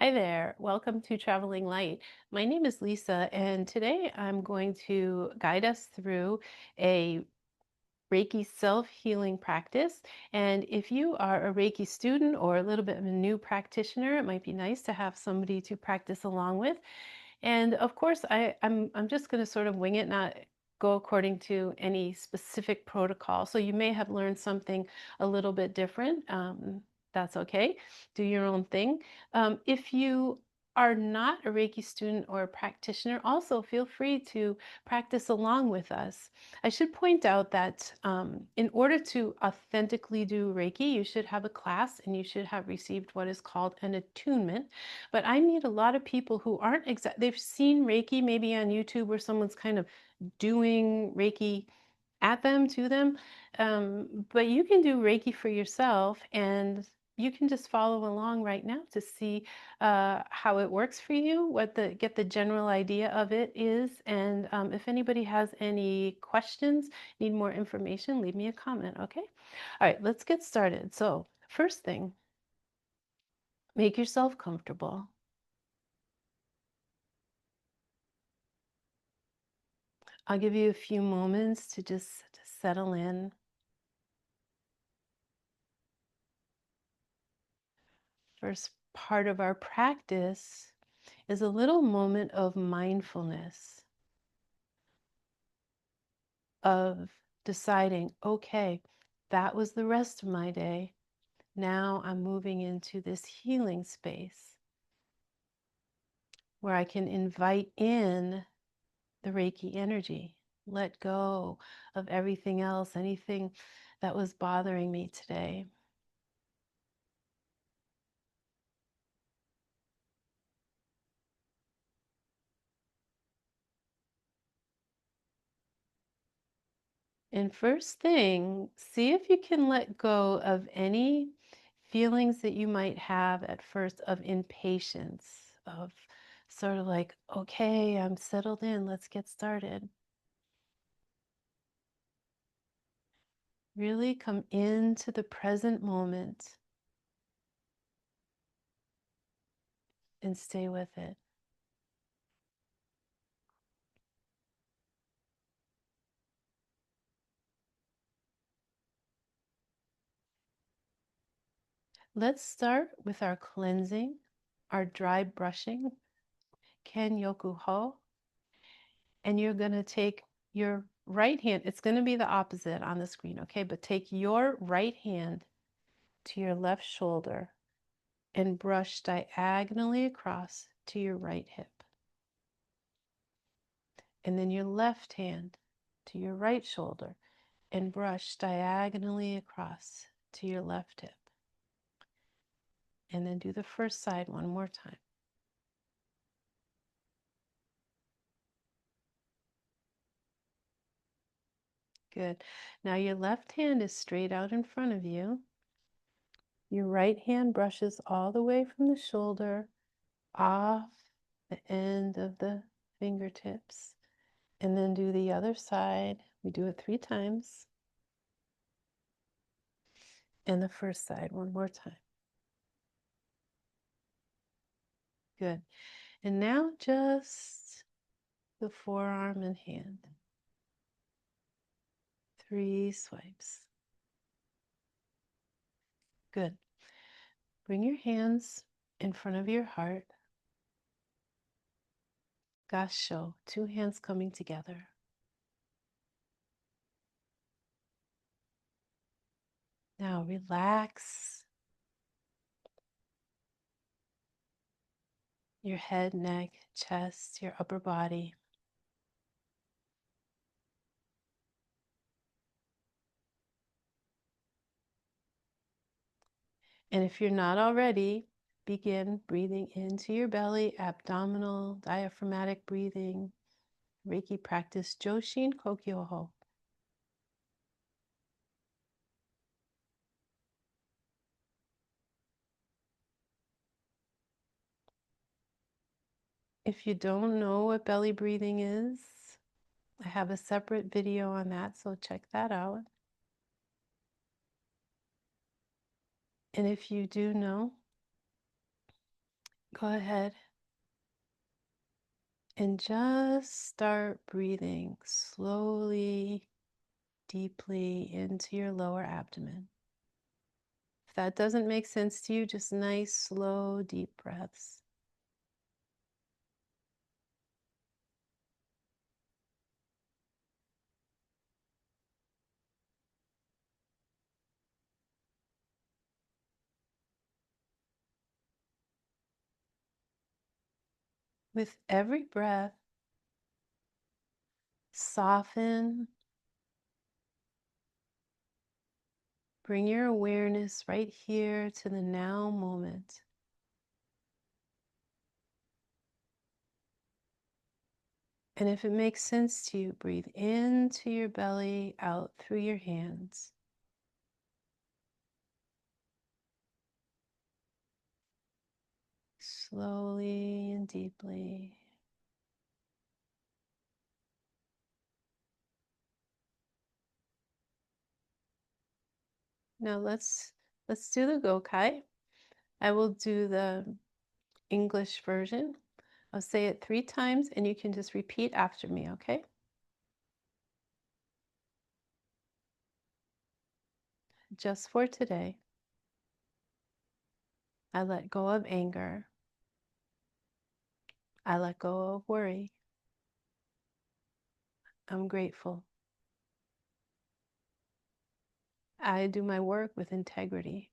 Hi there, welcome to Traveling Light. My name is Lisa, and today I'm going to guide us through a Reiki self-healing practice. And if you are a Reiki student or a little bit of a new practitioner, it might be nice to have somebody to practice along with. And of course, I'm just going to sort of wing it, not go according to any specific protocol. So you may have learned something a little bit different. That's okay. Do your own thing. If you are not a Reiki student or a practitioner, also feel free to practice along with us. I should point out that in order to authentically do Reiki, you should have a class and you should have received what is called an attunement. But I meet a lot of people who aren't they've seen Reiki maybe on YouTube where someone's kind of doing Reiki at them, to them. But you can do Reiki for yourself, and you can just follow along right now to see how it works for you, get the general idea of it is. And if anybody has any questions, need more information, leave me a comment, okay? All right, let's get started. So first thing, make yourself comfortable. I'll give you a few moments to just settle in. First part of our practice is a little moment of mindfulness, of deciding, okay, that was the rest of my day. Now I'm moving into this healing space where I can invite in the Reiki energy, let go of everything else, anything that was bothering me today. And first thing, see if you can let go of any feelings that you might have at first of impatience, of sort of like, okay, I'm settled in, let's get started. Really come into the present moment and stay with it. Let's start with our cleansing, our dry brushing, Kenyoku Ho. And you're going to take your right hand, it's going to be the opposite on the screen, okay? But take your right hand to your left shoulder and brush diagonally across to your right hip. And then your left hand to your right shoulder and brush diagonally across to your left hip. And then do the first side one more time. Good. Now your left hand is straight out in front of you. Your right hand brushes all the way from the shoulder off the end of the fingertips, and then do the other side. We do it 3 times. And the first side one more time. Good. And now just the forearm and hand. 3 swipes. Good. Bring your hands in front of your heart. Gassho, 2 hands coming together. Now relax your head, neck, chest, your upper body. And if you're not already, begin breathing into your belly, abdominal, diaphragmatic breathing, Reiki practice, Joshin Kokyu Ho. If you don't know what belly breathing is, I have a separate video on that, so check that out. And if you do know, Go ahead and just start breathing slowly, deeply into your lower abdomen. If that doesn't make sense to you, just nice, slow, deep breaths. With every breath, soften, bring your awareness right here to the now moment. And if it makes sense to you, breathe into your belly, out through your hands. Slowly and deeply. Now let's do the Gokai. I will do the English version. I'll say it 3 times and you can just repeat after me, okay? Just for today, I let go of anger. I let go of worry. I'm grateful. I do my work with integrity.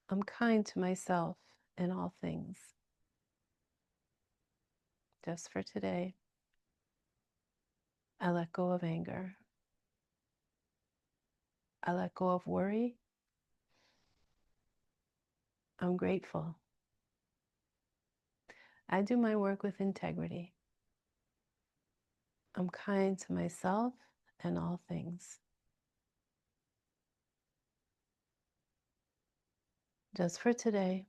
I'm kind to myself in all things. Just for today, I let go of anger. I let go of worry. I'm grateful. I do my work with integrity. I'm kind to myself and all things. Just for today,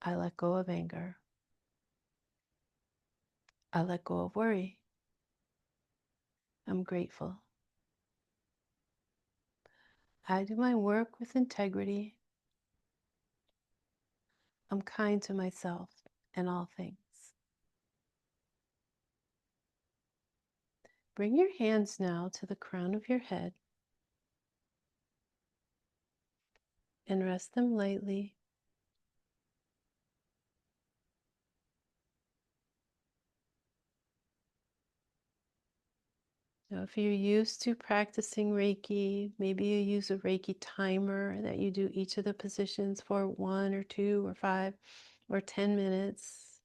I let go of anger. I let go of worry. I'm grateful. I do my work with integrity. I'm kind to myself and all things. Bring your hands now to the crown of your head and rest them lightly. Now, if you're used to practicing Reiki, maybe you use a Reiki timer that you do each of the positions for 1 or 2 or 5 or 10 minutes.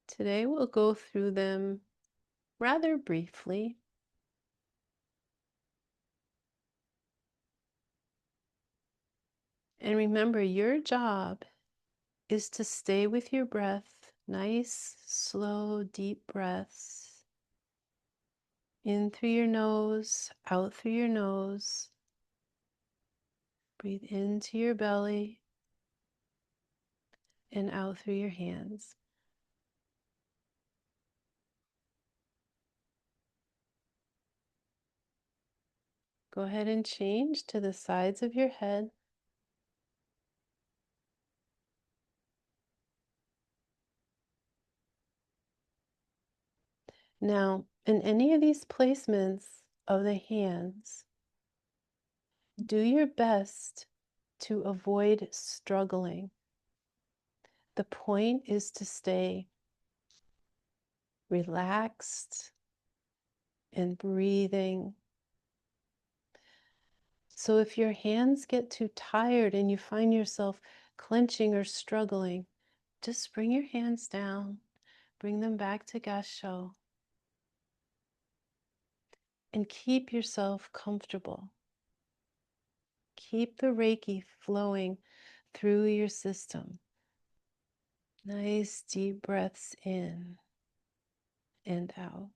Today we'll go through them rather briefly. And remember, your job is to stay with your breath, nice, slow, deep breaths. In through your nose, out through your nose. Breathe into your belly and out through your hands. Go ahead and change to the sides of your head. Now, in any of these placements of the hands, do your best to avoid struggling. The point is to stay relaxed and breathing. So if your hands get too tired and you find yourself clenching or struggling, just bring your hands down, bring them back to Gassho, and keep yourself comfortable. Keep the Reiki flowing through your system. Nice deep breaths in and out.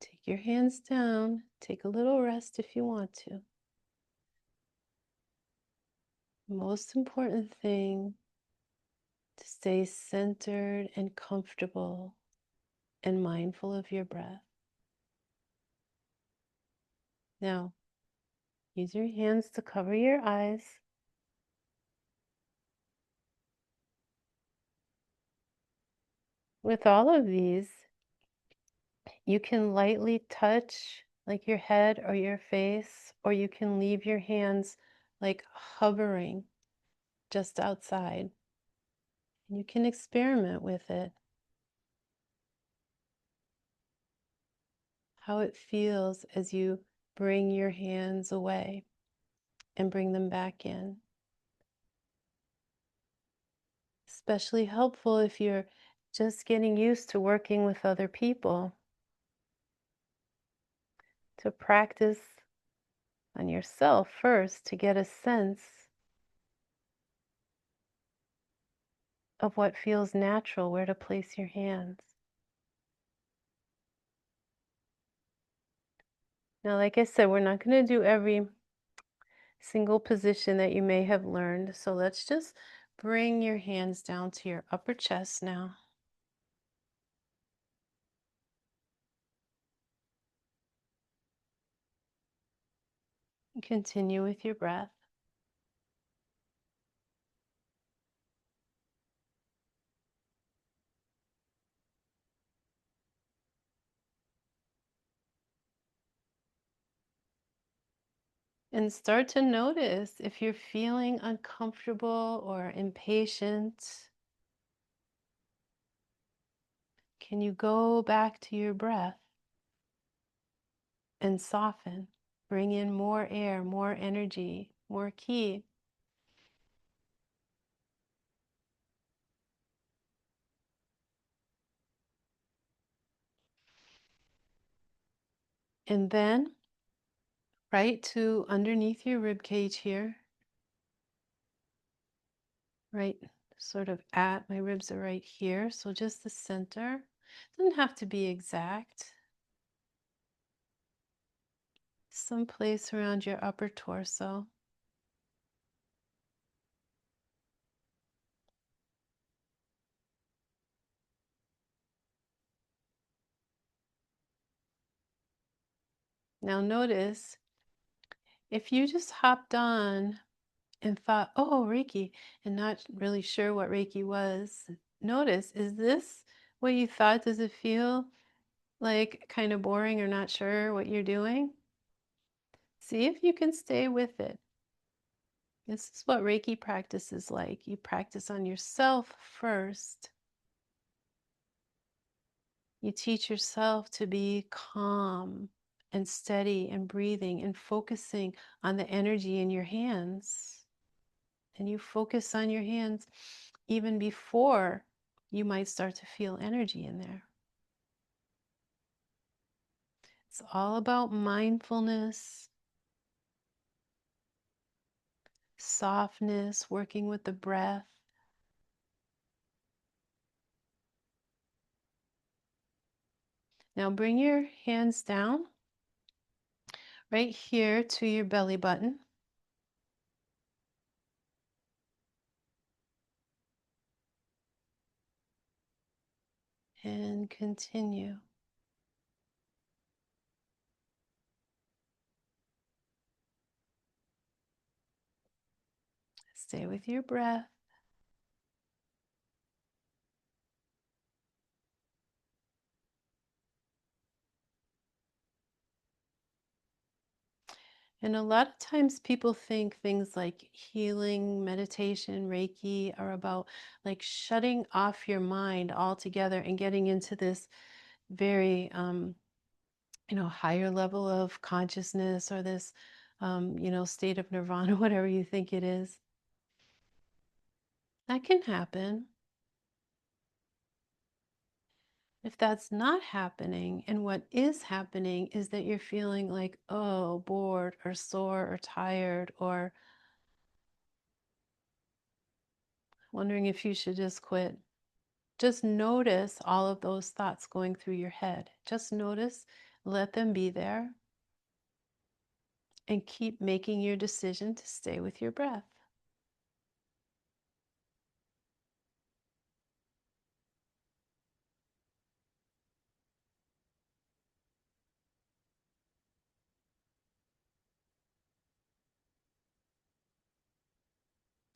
Take Take your hands down. Take a little rest if you want to. Most important thing, to stay centered and comfortable and mindful of your breath. Now, use your hands to cover your eyes. With all of these, you can lightly touch like your head or your face, or you can leave your hands like hovering just outside. And you can experiment with it, how it feels as you bring your hands away and bring them back in. Especially helpful if you're just getting used to working with other people, to practice on yourself first to get a sense of what feels natural, where to place your hands. Now, like I said, we're not going to do every single position that you may have learned. So let's just bring your hands down to your upper chest now. Continue with your breath. And start to notice if you're feeling uncomfortable or impatient. Can you go back to your breath and soften? Bring in more air, more energy, more ki. And then right to underneath your rib cage here, right sort of at my ribs are right here. So just the center. Doesn't have to be exact. Some place around your upper torso. Now notice if you just hopped on and thought, oh, Reiki, and not really sure what Reiki was, notice, is this what you thought? Does it feel like kind of boring or not sure what you're doing? See if you can stay with it. This is what Reiki practice is like. You practice on yourself first. You teach yourself to be calm and steady and breathing and focusing on the energy in your hands. And you focus on your hands even before you might start to feel energy in there. It's all about mindfulness, softness, working with the breath. Now bring your hands down right here to your belly button. And continue. Stay with your breath. And a lot of times people think things like healing, meditation, Reiki are about like shutting off your mind altogether and getting into this very, higher level of consciousness or this, state of nirvana, whatever you think it is. That can happen. If that's not happening, and what is happening is that you're feeling like, oh, bored or sore or tired or wondering if you should just quit. Just notice all of those thoughts going through your head. Just notice Let them be there and keep making your decision to stay with your breath.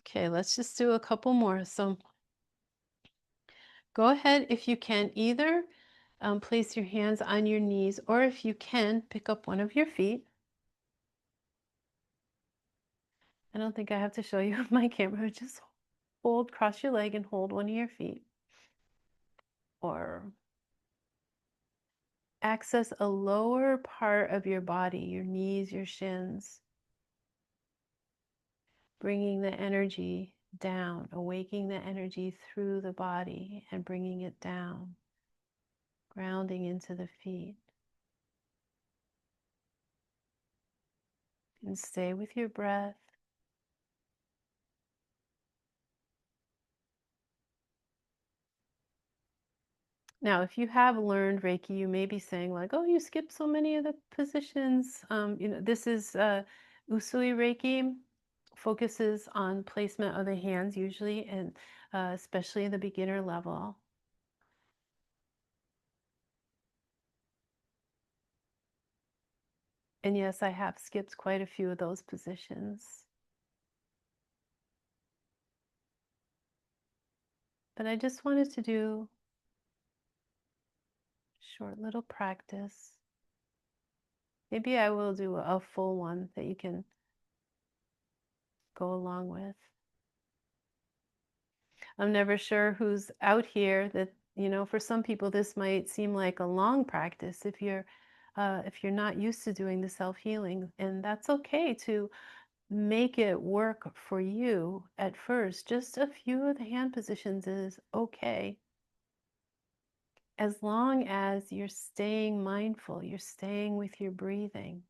Okay, let's just do a couple more. So go ahead, if you can, either place your hands on your knees, or if you can, pick up one of your feet. I don't think I have to show you my camera. Just hold, cross your leg and hold one of your feet. Or access a lower part of your body, your knees, your shins, bringing the energy down, awakening the energy through the body and bringing it down, grounding into the feet. And stay with your breath. Now, if you have learned Reiki, you may be saying like, "Oh, you skipped so many of the positions." This is Usui Reiki, focuses on placement of the hands usually, and especially in the beginner level. And yes, I have skipped quite a few of those positions. But I just wanted to do short little practice. Maybe I will do a full one that you can go along with. I'm never sure who's out here that, for some people this might seem like a long practice if you're not used to doing the self-healing, and that's okay to make it work for you at first. Just a few of the hand positions is okay, as long as you're staying mindful, you're staying with your breathing.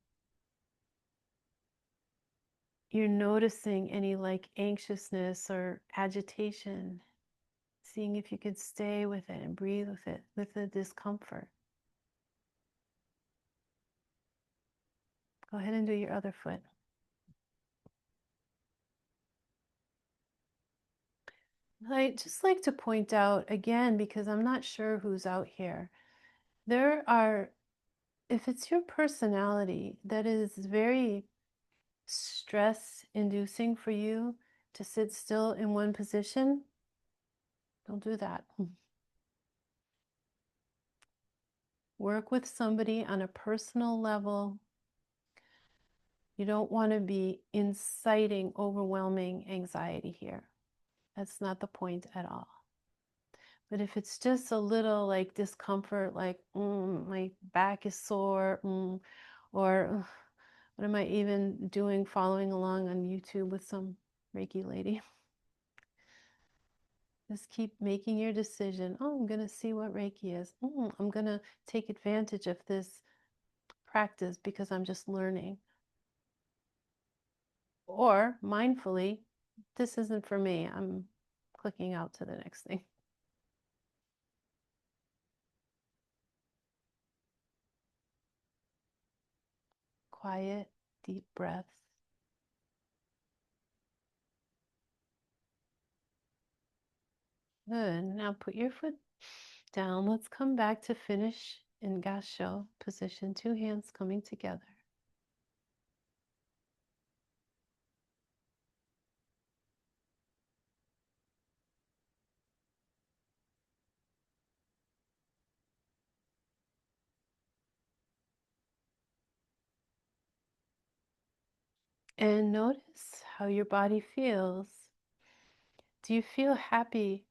You're noticing any like anxiousness or agitation, seeing if you can stay with it and breathe with it, with the discomfort. Go ahead and do your other foot. I just like to point out again, because I'm not sure who's out here. If it's your personality that is very stress inducing for you to sit still in one position, don't do that. Work with somebody on a personal level. You don't want to be inciting overwhelming anxiety here. That's not the point at all. But if it's just a little like discomfort, like my back is sore, or what am I even doing following along on YouTube with some Reiki lady? Just keep making your decision. Oh, I'm going to see what Reiki is. I'm going to take advantage of this practice because I'm just learning. Or mindfully, this isn't for me. I'm clicking out to the next thing. Quiet, deep breaths. Good. Now put your foot down. Let's come back to finish in Gassho position, two hands coming together. And notice how your body feels. Do you feel happy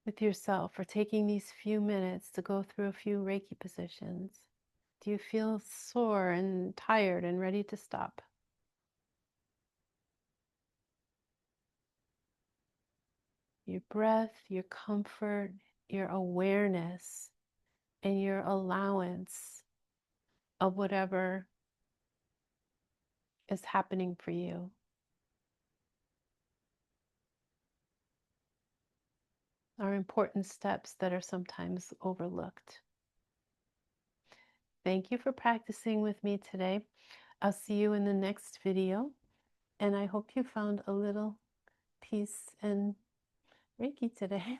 with yourself for taking these few minutes to go through a few Reiki positions? Do you feel sore and tired and ready to stop? Your breath, your comfort, your awareness, and your allowance of whatever is happening for you are important steps that are sometimes overlooked. thank you for practicing with me today. I'll see you in the next video, and I hope you found a little peace and Reiki today.